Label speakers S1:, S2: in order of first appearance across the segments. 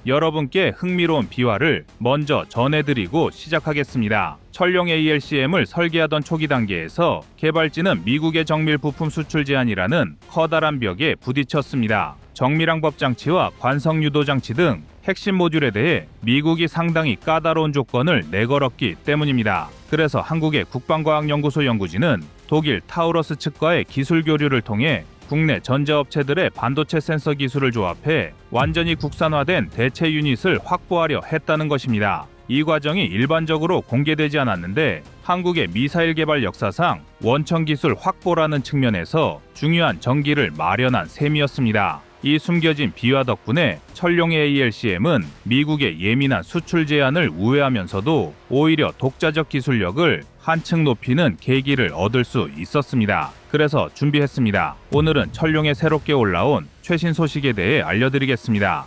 S1: 여러분께 흥미로운 비화를 먼저 전해드리고 시작하겠습니다. 천룡 ALCM을 설계하던 초기 단계에서 개발진은 미국의 정밀 부품 수출 제한이라는 커다란 벽에 부딪혔습니다. 정밀항법 장치와 관성 유도 장치 등 핵심 모듈에 대해 미국이 상당히 까다로운 조건을 내걸었기 때문입니다. 그래서 한국의 국방과학연구소 연구진은 독일 타우러스 측과의 기술 교류를 통해 국내 전자업체들의 반도체 센서 기술을 조합해 완전히 국산화된 대체 유닛을 확보하려 했다는 것입니다. 이 과정이 일반적으로 공개되지 않았는데 한국의 미사일 개발 역사상 원천 기술 확보라는 측면에서 중요한 전기를 마련한 셈이었습니다. 이 숨겨진 비화 덕분에 천룡 ALCM은 미국의 예민한 수출 제한을 우회하면서도 오히려 독자적 기술력을 한층 높이는 계기를 얻을 수 있었습니다. 그래서 준비했습니다. 오늘은 천룡에 새롭게 올라온 최신 소식에 대해 알려드리겠습니다.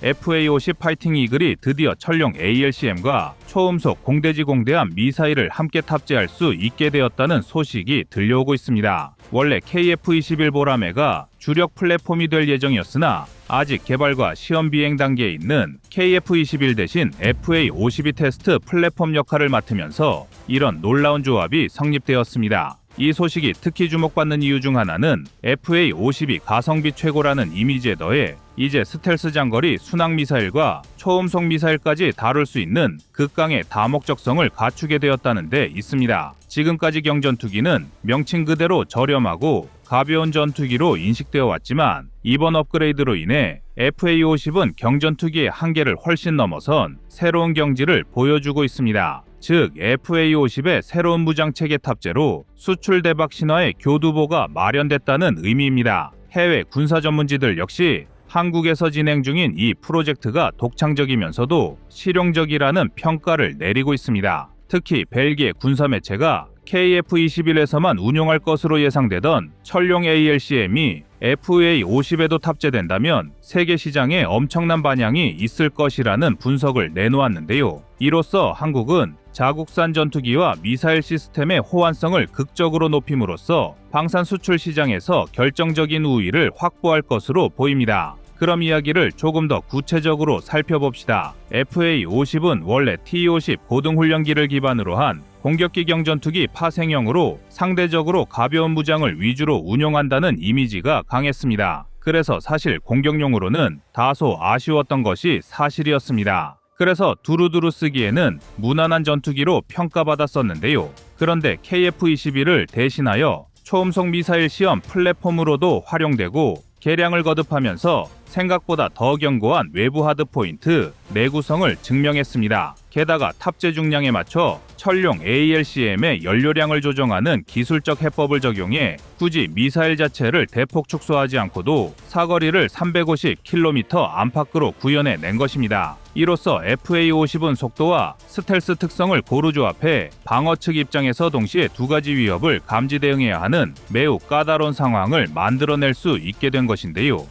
S1: FA-50 파이팅 이글이 드디어 천룡 ALCM과 초음속 공대지 공대함 미사일을 함께 탑재할 수 있게 되었다는 소식이 들려오고 있습니다. 원래 KF-21 보라매가 주력 플랫폼이 될 예정이었으나 아직 개발과 시험 비행 단계에 있는 KF-21 대신 FA-52 테스트 플랫폼 역할을 맡으면서 이런 놀라운 조합이 성립되었습니다. 이 소식이 특히 주목받는 이유 중 하나는 FA-52 가성비 최고라는 이미지에 더해 이제 스텔스 장거리 순항 미사일과 초음속 미사일까지 다룰 수 있는 극강의 다목적성을 갖추게 되었다는 데 있습니다. 지금까지 경전투기는 명칭 그대로 저렴하고 가벼운 전투기로 인식되어 왔지만 이번 업그레이드로 인해 FA-50은 경전투기의 한계를 훨씬 넘어선 새로운 경지를 보여주고 있습니다. 즉 FA-50의 새로운 무장체계 탑재로 수출 대박 신화의 교두보가 마련됐다는 의미입니다. 해외 군사 전문지들 역시 한국에서 진행 중인 이 프로젝트가 독창적이면서도 실용적이라는 평가를 내리고 있습니다. 특히 벨기에 군사 매체가 KF-21에서만 운용할 것으로 예상되던 천룡 ALCM이 FA-50에도 탑재된다면 세계 시장에 엄청난 반향이 있을 것이라는 분석을 내놓았는데요. 이로써 한국은 자국산 전투기와 미사일 시스템의 호환성을 극적으로 높임으로써 방산 수출 시장에서 결정적인 우위를 확보할 것으로 보입니다. 그럼 이야기를 조금 더 구체적으로 살펴봅시다. FA-50은 원래 T-50 고등훈련기를 기반으로 한 공격기 경전투기 파생형으로 상대적으로 가벼운 무장을 위주로 운용한다는 이미지가 강했습니다. 그래서 사실 공격용으로는 다소 아쉬웠던 것이 사실이었습니다. 그래서 두루두루 쓰기에는 무난한 전투기로 평가받았었는데요. 그런데 KF-21을 대신하여 초음속 미사일 시험 플랫폼으로도 활용되고 개량을 거듭하면서 생각보다 더 견고한 외부 하드포인트, 내구성을 증명했습니다. 게다가 탑재 중량에 맞춰 천룡 ALCM의 연료량을 조정하는 기술적 해법을 적용해 굳이 미사일 자체를 대폭 축소하지 않고도 사거리를 350km 안팎으로 구현해낸 것입니다. 이로써 FA-50은 속도와 스텔스 특성을 고루 조합해 방어 측 입장에서 동시에 두 가지 위협을 감지 대응해야 하는 매우 까다로운 상황을 만들어낼 수 있게 된 것인데요.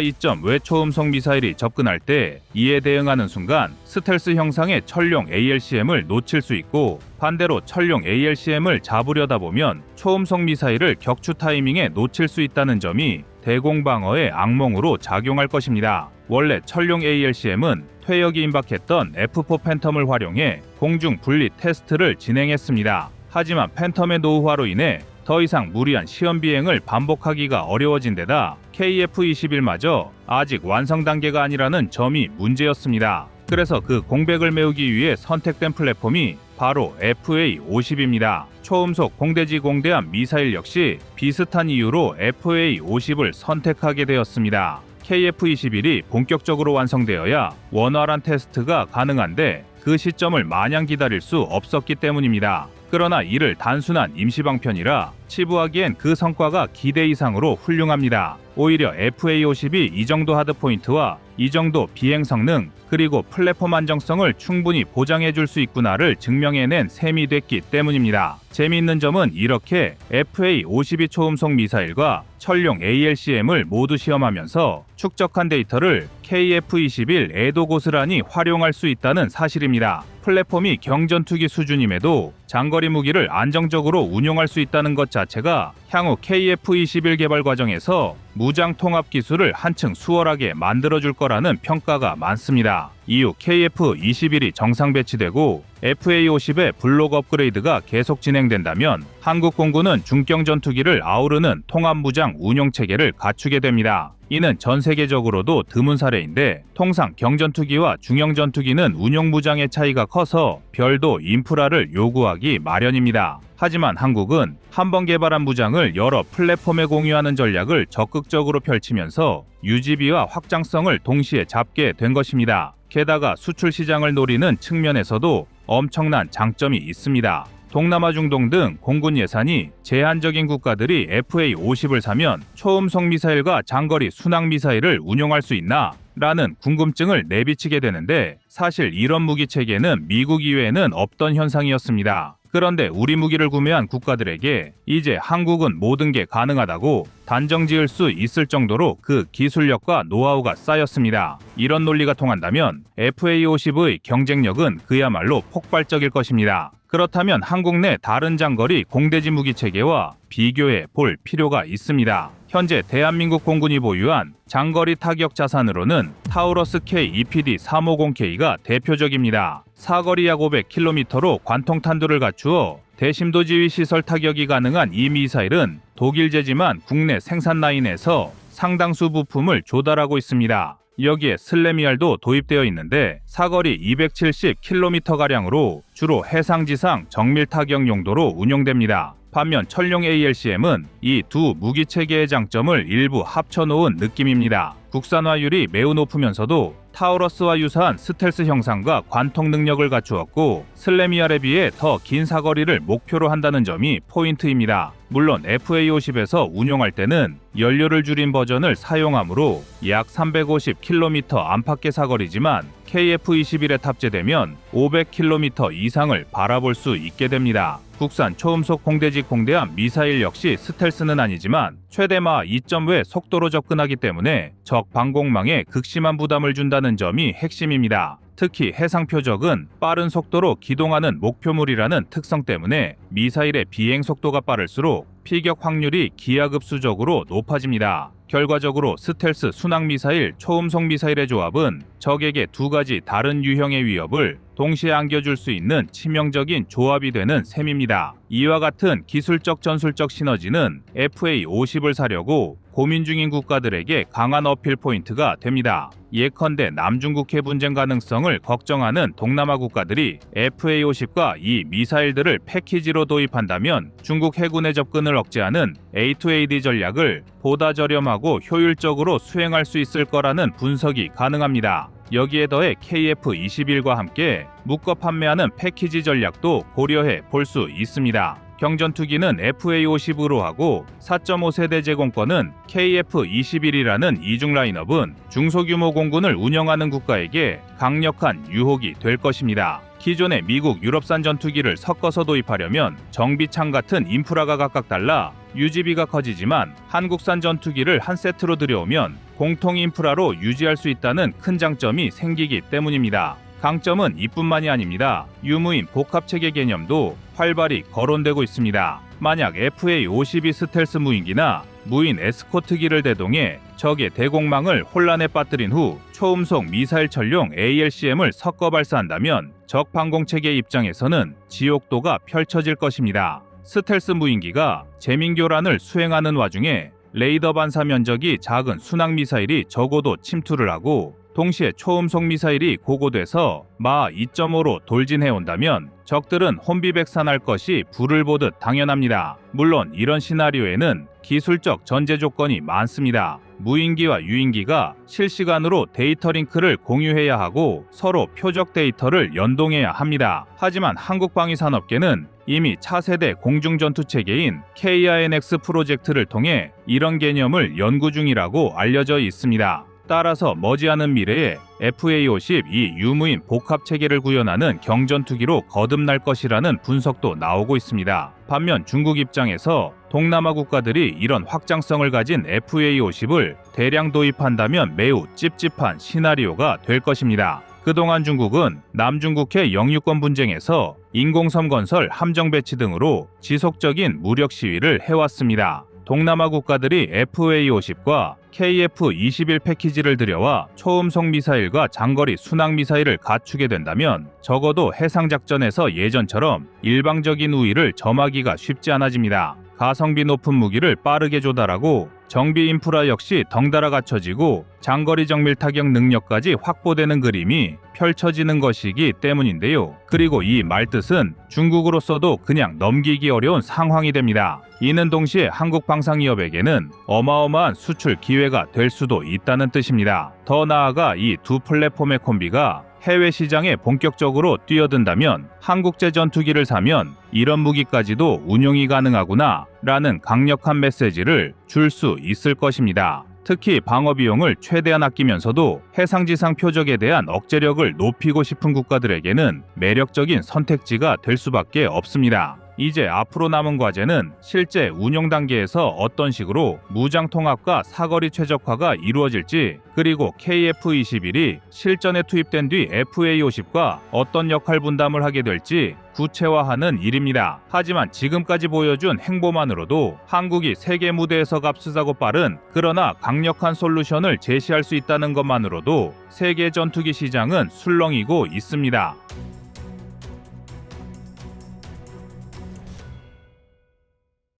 S1: 이점 외초음속 미사일이 접근할 때 이에 대응하는 순간 스텔스 형상의 천룡 ALCM을 놓칠 수 있고 반대로 천룡 ALCM을 잡으려다 보면 초음속 미사일을 격추 타이밍에 놓칠 수 있다는 점이 대공방어의 악몽으로 작용할 것입니다. 원래 천룡 ALCM은 퇴역이 임박했던 F4 팬텀을 활용해 공중 분리 테스트를 진행했습니다. 하지만 팬텀의 노후화로 인해 더 이상 무리한 시험 비행을 반복하기가 어려워진 데다 KF-21마저 아직 완성 단계가 아니라는 점이 문제였습니다. 그래서 그 공백을 메우기 위해 선택된 플랫폼이 바로 FA-50입니다. 초음속 공대지 공대함 미사일 역시 비슷한 이유로 FA-50을 선택하게 되었습니다. KF-21이 본격적으로 완성되어야 원활한 테스트가 가능한데 그 시점을 마냥 기다릴 수 없었기 때문입니다. 그러나 이를 단순한 임시방편이라 치부하기엔 그 성과가 기대 이상으로 훌륭합니다. 오히려 FA-50이 이 정도 하드포인트와 이 정도 비행 성능 그리고 플랫폼 안정성을 충분히 보장해줄 수 있구나를 증명해낸 셈이 됐기 때문입니다. 재미있는 점은 이렇게 FA-52 초음속 미사일과 천룡 ALCM을 모두 시험하면서 축적한 데이터를 KF-21에도 고스란히 활용할 수 있다는 사실입니다. 플랫폼이 경전투기 수준임에도 장거리 무기를 안정적으로 운용할 수 있다는 것 자체가 향후 KF-21 개발 과정에서 무장 통합 기술을 한층 수월하게 만들어줄 거라는 평가가 많습니다. 이후 KF-21이 정상 배치되고 FA-50의 블록 업그레이드가 계속 진행된다면 한국 공군은 중격 전투기를 아우르는 통합 무장 운용 체계를 갖추게 됩니다. 이는 전 세계적으로도 드문 사례인데 통상 경전투기와 중형 전투기는 운용 무장의 차이가 커서 별도 인프라를 요구하기 마련입니다. 하지만 한국은 한 번 개발한 무장을 여러 플랫폼에 공유하는 전략을 적극적으로 펼치면서 유지비와 확장성을 동시에 잡게 된 것입니다. 게다가 수출 시장을 노리는 측면에서도 엄청난 장점이 있습니다. 동남아 중동 등 공군 예산이 제한적인 국가들이 FA-50을 사면 초음속 미사일과 장거리 순항 미사일을 운용할 수 있나? 라는 궁금증을 내비치게 되는데 사실 이런 무기 체계는 미국 이외에는 없던 현상이었습니다. 그런데 우리 무기를 구매한 국가들에게 이제 한국은 모든 게 가능하다고 단정 지을 수 있을 정도로 그 기술력과 노하우가 쌓였습니다. 이런 논리가 통한다면 FA-50의 경쟁력은 그야말로 폭발적일 것입니다. 그렇다면 한국 내 다른 장거리 공대지 무기 체계와 비교해 볼 필요가 있습니다. 현재 대한민국 공군이 보유한 장거리 타격 자산으로는 타우러스 K EPD-350K가 대표적입니다. 사거리 약 500km로 관통 탄두를 갖추어 대심도 지휘 시설 타격이 가능한 이 미사일은 독일제지만 국내 생산 라인에서 상당수 부품을 조달하고 있습니다. 여기에 슬래미알도 도입되어 있는데 사거리 270km가량으로 주로 해상지상 정밀 타격 용도로 운용됩니다. 반면 천룡 ALCM은 이 두 무기 체계의 장점을 일부 합쳐놓은 느낌입니다. 국산화율이 매우 높으면서도 타우러스와 유사한 스텔스 형상과 관통 능력을 갖추었고 슬래미알에 비해 더 긴 사거리를 목표로 한다는 점이 포인트입니다. 물론 FA-50에서 운용할 때는 연료를 줄인 버전을 사용하므로 약 350km 안팎의 사거리지만 KF-21에 탑재되면 500km 이상을 바라볼 수 있게 됩니다. 국산 초음속 공대지 공대함 미사일 역시 스텔스는 아니지만 최대 마 2.5의 속도로 접근하기 때문에 적 방공망에 극심한 부담을 준다는 점이 핵심입니다. 특히 해상 표적은 빠른 속도로 기동하는 목표물이라는 특성 때문에 미사일의 비행 속도가 빠를수록 피격 확률이 기하급수적으로 높아집니다. 결과적으로 스텔스 순항 미사일, 초음속 미사일의 조합은 적에게 두 가지 다른 유형의 위협을 동시에 안겨줄 수 있는 치명적인 조합이 되는 셈입니다. 이와 같은 기술적 전술적 시너지는 FA-50을 사려고 고민 중인 국가들에게 강한 어필 포인트가 됩니다. 예컨대 남중국해 분쟁 가능성을 걱정하는 동남아 국가들이 FA-50과 이 미사일들을 패키지로 도입한다면 중국 해군의 접근을 억제하는 A2AD 전략을 보다 저렴하고 효율적으로 수행할 수 있을 거라는 분석이 가능합니다. 여기에 더해 KF-21과 함께 묶어 판매하는 패키지 전략도 고려해 볼 수 있습니다. 경전투기는 FA-50으로 하고 4.5세대 제공권은 KF-21이라는 이중 라인업은 중소규모 공군을 운영하는 국가에게 강력한 유혹이 될 것입니다. 기존의 미국, 유럽산 전투기를 섞어서 도입하려면 정비창 같은 인프라가 각각 달라 유지비가 커지지만 한국산 전투기를 한 세트로 들여오면 공통 인프라로 유지할 수 있다는 큰 장점이 생기기 때문입니다. 강점은 이뿐만이 아닙니다. 유무인 복합체계 개념도 활발히 거론되고 있습니다. 만약 FA-52 스텔스 무인기나 무인 에스코트기를 대동해 적의 대공망을 혼란에 빠뜨린 후 초음속 미사일 전용 ALCM을 섞어 발사한다면 적 방공체계 입장에서는 지옥도가 펼쳐질 것입니다. 스텔스 무인기가 재민교란을 수행하는 와중에 레이더 반사 면적이 작은 순항 미사일이 적어도 침투를 하고 동시에 초음속 미사일이 고고돼서 마 2.5로 돌진해온다면 적들은 혼비백산할 것이 불을 보듯 당연합니다. 물론 이런 시나리오에는 기술적 전제 조건이 많습니다. 무인기와 유인기가 실시간으로 데이터 링크를 공유해야 하고 서로 표적 데이터를 연동해야 합니다. 하지만 한국방위산업계는 이미 차세대 공중전투체계인 KINX 프로젝트를 통해 이런 개념을 연구 중이라고 알려져 있습니다. 따라서 머지않은 미래에 FA-50 이 유무인 복합체계를 구현하는 경전투기로 거듭날 것이라는 분석도 나오고 있습니다. 반면 중국 입장에서 동남아 국가들이 이런 확장성을 가진 FA-50을 대량 도입한다면 매우 찝찝한 시나리오가 될 것입니다. 그동안 중국은 남중국해 영유권 분쟁에서 인공섬 건설, 함정 배치 등으로 지속적인 무력 시위를 해왔습니다. 동남아 국가들이 FA-50과 KF-21 패키지를 들여와 초음속 미사일과 장거리 순항 미사일을 갖추게 된다면 적어도 해상작전에서 예전처럼 일방적인 우위를 점하기가 쉽지 않아집니다. 가성비 높은 무기를 빠르게 조달하고 정비 인프라 역시 덩달아 갖춰지고 장거리 정밀 타격 능력까지 확보되는 그림이 펼쳐지는 것이기 때문인데요. 그리고 이 말뜻은 중국으로서도 그냥 넘기기 어려운 상황이 됩니다. 이는 동시에 한국 방산기업에게는 어마어마한 수출 기회가 될 수도 있다는 뜻입니다. 더 나아가 이 두 플랫폼의 콤비가 해외 시장에 본격적으로 뛰어든다면 한국제 전투기를 사면 이런 무기까지도 운용이 가능하구나 라는 강력한 메시지를 줄 수 있을 것입니다. 특히 방어 비용을 최대한 아끼면서도 해상지상 표적에 대한 억제력을 높이고 싶은 국가들에게는 매력적인 선택지가 될 수밖에 없습니다. 이제 앞으로 남은 과제는 실제 운용 단계에서 어떤 식으로 무장 통합과 사거리 최적화가 이루어질지, 그리고 KF-21이 실전에 투입된 뒤 FA-50과 어떤 역할 분담을 하게 될지 구체화하는 일입니다. 하지만 지금까지 보여준 행보만으로도 한국이 세계 무대에서 값비싸고 빠른 그러나 강력한 솔루션을 제시할 수 있다는 것만으로도 세계 전투기 시장은 술렁이고 있습니다.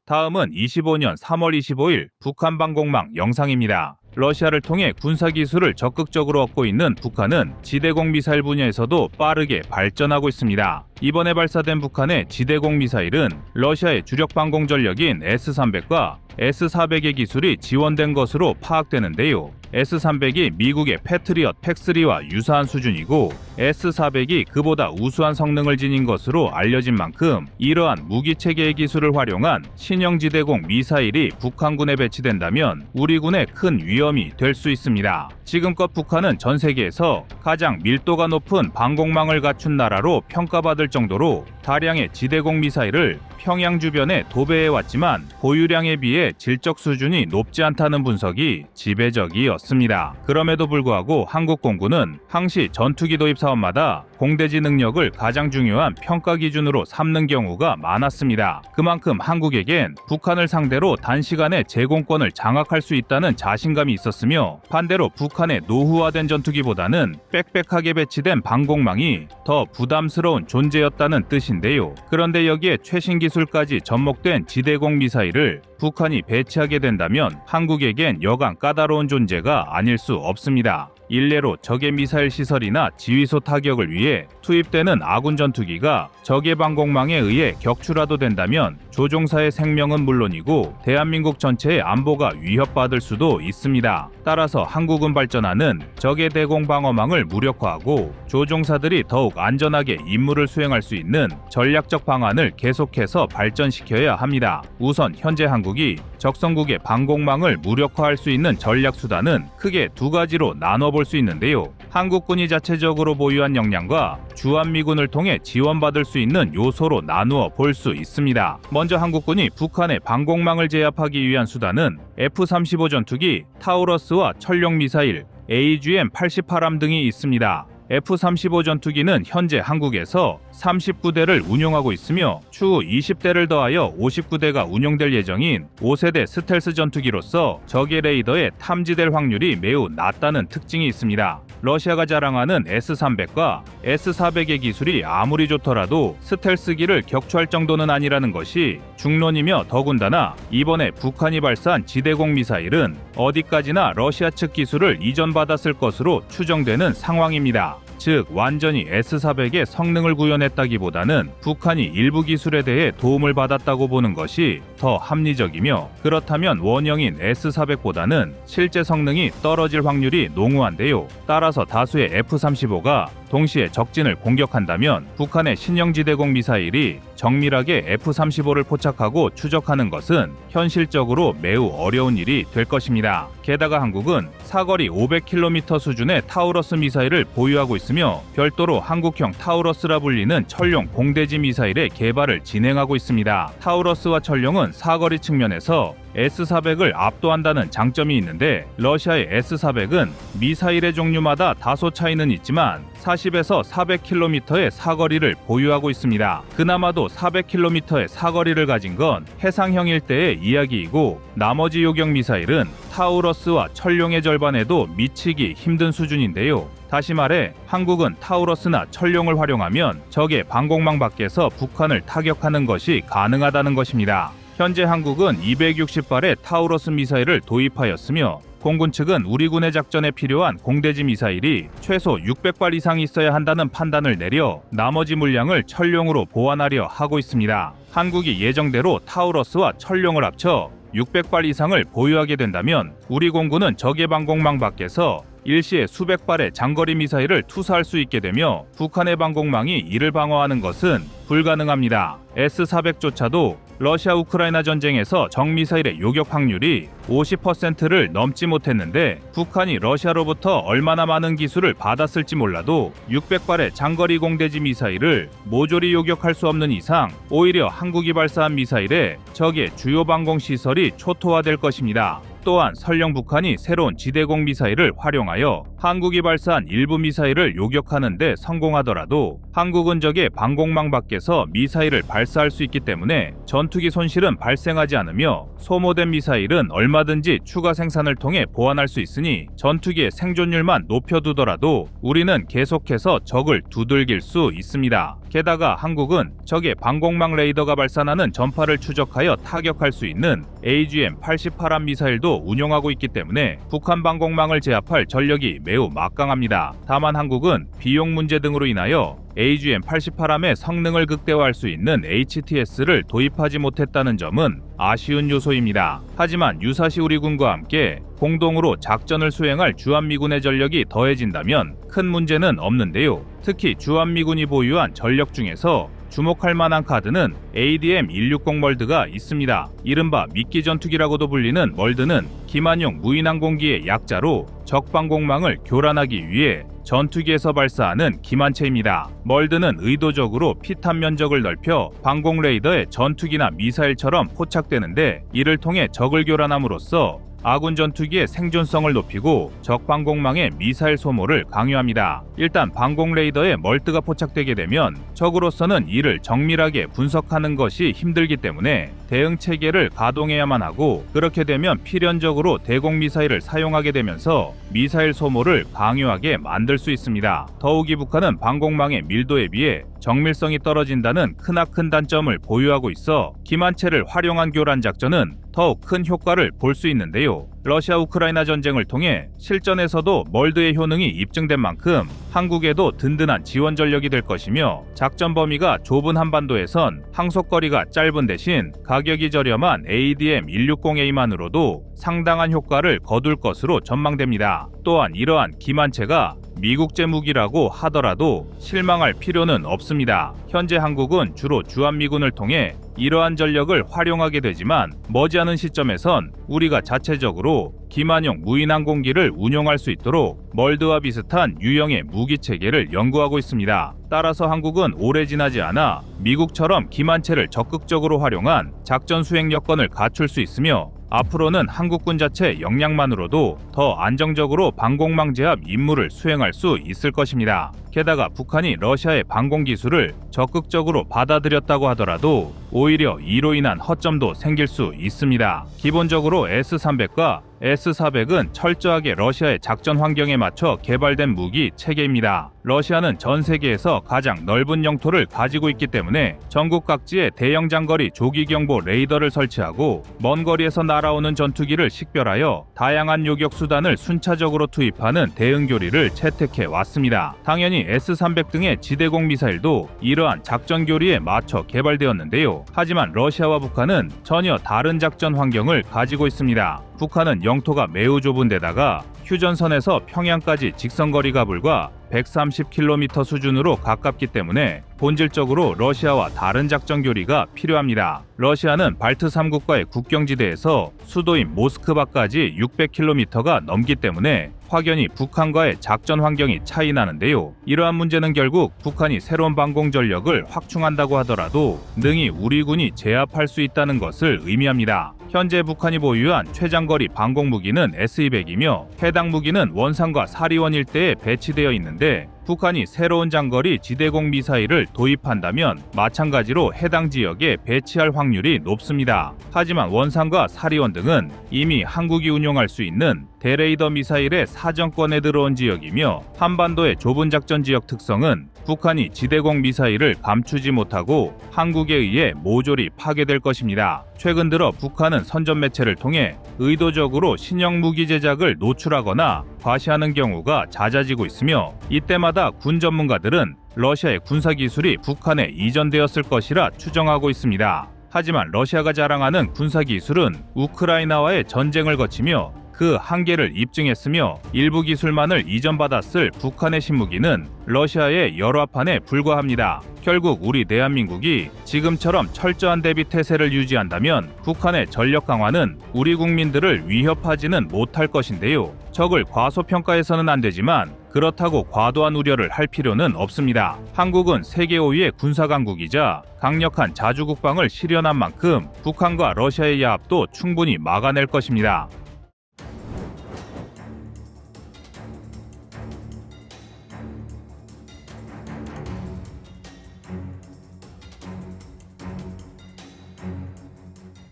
S1: 다음은 25년 3월 25일 북한 방공망 영상입니다. 러시아를 통해 군사기술을 적극적으로 얻고 있는 북한은 지대공 미사일 분야에서도 빠르게 발전하고 있습니다. 이번에 발사된 북한의 지대공 미사일은 러시아의 주력 방공 전력인 S-300과 S-400의 기술이 지원된 것으로 파악되는데요. S-300이 미국의 패트리엇 팩3와 유사한 수준이고 S-400이 그보다 우수한 성능을 지닌 것으로 알려진 만큼 이러한 무기체계의 기술을 활용한 신형 지대공 미사일이 북한군에 배치된다면 우리 군에 큰 위험이 될 수 있습니다. 지금껏 북한은 전 세계에서 가장 밀도가 높은 방공망을 갖춘 나라로 평가받을 정도로 다량의 지대공 미사일을 평양 주변에 도배해왔지만 보유량에 비해 질적 수준이 높지 않다는 분석이 지배적이었습니다. 그럼에도 불구하고 한국 공군은 항시 전투기 도입 사업마다 공대지 능력을 가장 중요한 평가 기준으로 삼는 경우가 많았습니다. 그만큼 한국에겐 북한을 상대로 단시간에 제공권을 장악할 수 있다는 자신감이 있었으며, 반대로 북한의 노후화된 전투기보다는 빽빽하게 배치된 방공망이 더 부담스러운 존재였다는 뜻인데요. 그런데 여기에 최신 기술까지 접목된 지대공 미사일을 북한이 배치하게 된다면 한국에겐 여간 까다로운 존재가 아닐 수 없습니다. 일례로 적의 미사일 시설이나 지휘소 타격을 위해 투입되는 아군 전투기가 적의 방공망에 의해 격추라도 된다면 조종사의 생명은 물론이고 대한민국 전체의 안보가 위협받을 수도 있습니다. 따라서 한국은 발전하는 적의 대공 방어망을 무력화하고 조종사들이 더욱 안전하게 임무를 수행할 수 있는 전략적 방안을 계속해서 발전시켜야 합니다. 우선 현재 한국이 적성국의 방공망을 무력화할 수 있는 전략 수단은 크게 두 가지로 나눠볼 수 있는데요. 한국군이 자체적으로 보유한 역량과 주한미군을 통해 지원받을 수 있는 요소로 나누어 볼 수 있습니다. 먼저 한국군이 북한의 방공망을 제압하기 위한 수단은 F-35 전투기, 타우러스와 천령 미사일, AGM-88함 등이 있습니다. F-35 전투기는 현재 한국에서 39대를 운용하고 있으며 추후 20대를 더하여 59대가 운용될 예정인 5세대 스텔스 전투기로서 적의 레이더에 탐지될 확률이 매우 낮다는 특징이 있습니다. 러시아가 자랑하는 S-300과 S-400의 기술이 아무리 좋더라도 스텔스기를 격추할 정도는 아니라는 것이 중론이며, 더군다나 이번에 북한이 발사한 지대공 미사일은 어디까지나 러시아 측 기술을 이전받았을 것으로 추정되는 상황입니다. 즉 완전히 S-400의 성능을 구현했다기보다는 북한이 일부 기술에 대해 도움을 받았다고 보는 것이 더 합리적이며, 그렇다면 원형인 S-400보다는 실제 성능이 떨어질 확률이 농후한데요. 따라서 다수의 F-35가 동시에 적진을 공격한다면 북한의 신형 지대공 미사일이 정밀하게 F-35를 포착하고 추적하는 것은 현실적으로 매우 어려운 일이 될 것입니다. 게다가 한국은 사거리 500km 수준의 타우러스 미사일을 보유하고 있으며 있으며 별도로 한국형 타우러스라 불리는 천룡 공대지 미사일의 개발을 진행하고 있습니다. 타우러스와 천룡은 사거리 측면에서 S-400을 압도한다는 장점이 있는데 러시아의 S-400은 미사일의 종류마다 다소 차이는 있지만 40에서 400km의 사거리를 보유하고 있습니다. 그나마도 400km의 사거리를 가진 건 해상형 일대의 이야기이고 나머지 요격 미사일은 타우러스와 천룡의 절반에도 미치기 힘든 수준인데요. 다시 말해 한국은 타우러스나 천룡을 활용하면 적의 방공망 밖에서 북한을 타격하는 것이 가능하다는 것입니다. 현재 한국은 260발의 타우러스 미사일을 도입하였으며 공군 측은 우리 군의 작전에 필요한 공대지 미사일이 최소 600발 이상 있어야 한다는 판단을 내려 나머지 물량을 천룡으로 보완하려 하고 있습니다. 한국이 예정대로 타우러스와 천룡을 합쳐 600발 이상을 보유하게 된다면 우리 공군은 적의 방공망 밖에서 일시에 수백 발의 장거리 미사일을 투사할 수 있게 되며 북한의 방공망이 이를 방어하는 것은 불가능합니다. S-400조차도 러시아 우크라이나 전쟁에서 적미사일의 요격 확률이 50%를 넘지 못했는데 북한이 러시아로부터 얼마나 많은 기술을 받았을지 몰라도 600발의 장거리 공대지 미사일을 모조리 요격할 수 없는 이상 오히려 한국이 발사한 미사일에 적의 주요 방공시설이 초토화될 것입니다. 또한 설령 북한이 새로운 지대공 미사일을 활용하여 한국이 발사한 일부 미사일을 요격하는 데 성공하더라도 한국은 적의 방공망 밖에서 미사일을 발사할 수 있기 때문에 전투기 손실은 발생하지 않으며 소모된 미사일은 얼마든지 추가 생산을 통해 보완할 수 있으니 전투기의 생존율만 높여두더라도 우리는 계속해서 적을 두들길 수 있습니다. 게다가 한국은 적의 방공망 레이더가 발산하는 전파를 추적하여 타격할 수 있는 AGM-88함 미사일도 운용하고 있기 때문에 북한 방공망을 제압할 전력이 매우 막강합니다. 다만 한국은 비용 문제 등으로 인하여 AGM-88함의 성능을 극대화할 수 있는 HTS를 도입하지 못했다는 점은 아쉬운 요소입니다. 하지만 유사시 우리 군과 함께 공동으로 작전을 수행할 주한미군의 전력이 더해진다면 큰 문제는 없는데요. 특히 주한미군이 보유한 전력 중에서 주목할 만한 카드는 ADM-160 멀드가 있습니다. 이른바 미끼 전투기라고도 불리는 멀드는 기만용 무인항공기의 약자로 적 방공망을 교란하기 위해 전투기에서 발사하는 기만체입니다. 멀드는 의도적으로 피탄 면적을 넓혀 방공 레이더에 전투기나 미사일처럼 포착되는데 이를 통해 적을 교란함으로써 아군 전투기의 생존성을 높이고 적 방공망의 미사일 소모를 강요합니다. 일단 방공 레이더에 멀드가 포착되게 되면 적으로서는 이를 정밀하게 분석하는 것이 힘들기 때문에 대응 체계를 가동해야만 하고 그렇게 되면 필연적으로 대공 미사일을 사용하게 되면서 미사일 소모를 강요하게 만들 수 있습니다. 더욱이 북한은 방공망의 밀도에 비해 정밀성이 떨어진다는 크나큰 단점을 보유하고 있어 기만체를 활용한 교란 작전은 더욱 큰 효과를 볼 수 있는데요. 러시아 우크라이나 전쟁을 통해 실전에서도 멀드의 효능이 입증된 만큼 한국에도 든든한 지원 전력이 될 것이며 작전 범위가 좁은 한반도에선 항속거리가 짧은 대신 가격이 저렴한 ADM-160A만으로도 상당한 효과를 거둘 것으로 전망됩니다. 또한 이러한 기만체가 미국제 무기라고 하더라도 실망할 필요는 없습니다. 현재 한국은 주로 주한미군을 통해 이러한 전력을 활용하게 되지만 머지않은 시점에선 우리가 자체적으로 기만용 무인항공기를 운용할 수 있도록 멀드와 비슷한 유형의 무기체계를 연구하고 있습니다. 따라서 한국은 오래 지나지 않아 미국처럼 기만체를 적극적으로 활용한 작전 수행 여건을 갖출 수 있으며 앞으로는 한국군 자체 역량만으로도 더 안정적으로 방공망 제압 임무를 수행할 수 있을 것입니다. 게다가 북한이 러시아의 방공 기술을 적극적으로 받아들였다고 하더라도 오히려 이로 인한 허점도 생길 수 있습니다. 기본적으로 S-300과 S-400은 철저하게 러시아의 작전 환경에 맞춰 개발된 무기 체계입니다. 러시아는 전 세계에서 가장 넓은 영토를 가지고 있기 때문에 전국 각지에 대형 장거리 조기 경보 레이더를 설치하고 먼 거리에서 날아오는 전투기를 식별하여 다양한 요격 수단을 순차적으로 투입하는 대응 교리를 채택해 왔습니다. 당연히 S-300 등의 지대공 미사일도 이러한 작전 교리에 맞춰 개발되었는데요. 하지만 러시아와 북한은 전혀 다른 작전 환경을 가지고 있습니다. 북한은 영토가 매우 좁은 데다가 휴전선에서 평양까지 직선거리가 불과 130km 수준으로 가깝기 때문에 본질적으로 러시아와 다른 작전 교리가 필요합니다. 러시아는 발트 3국과의 국경지대에서 수도인 모스크바까지 600km가 넘기 때문에 확연히 북한과의 작전 환경이 차이 나는데요. 이러한 문제는 결국 북한이 새로운 방공 전력을 확충한다고 하더라도 능히 우리 군이 제압할 수 있다는 것을 의미합니다. 현재 북한이 보유한 최장거리 방공 무기는 S-200이며 해당 무기는 원산과 사리원 일대에 배치되어 있는데 북한이 새로운 장거리 지대공 미사일을 도입한다면 마찬가지로 해당 지역에 배치할 확률이 높습니다. 하지만 원산과 사리원 등은 이미 한국이 운용할 수 있는 대레이더 미사일의 사정권에 들어온 지역이며 한반도의 좁은 작전 지역 특성은 북한이 지대공 미사일을 감추지 못하고 한국에 의해 모조리 파괴될 것입니다. 최근 들어 북한은 선전 매체를 통해 의도적으로 신형 무기 제작을 노출하거나 과시하는 경우가 잦아지고 있으며 이때마다 군 전문가들은 러시아의 군사 기술이 북한에 이전되었을 것이라 추정하고 있습니다. 하지만 러시아가 자랑하는 군사 기술은 우크라이나와의 전쟁을 거치며 그 한계를 입증했으며 일부 기술만을 이전받았을 북한의 신무기는 러시아의 열화판에 불과합니다. 결국 우리 대한민국이 지금처럼 철저한 대비 태세를 유지한다면 북한의 전력 강화는 우리 국민들을 위협하지는 못할 것인데요. 적을 과소평가해서는 안 되지만 그렇다고 과도한 우려를 할 필요는 없습니다. 한국은 세계 5위의 군사강국이자 강력한 자주국방을 실현한 만큼 북한과 러시아의 야합도 충분히 막아낼 것입니다.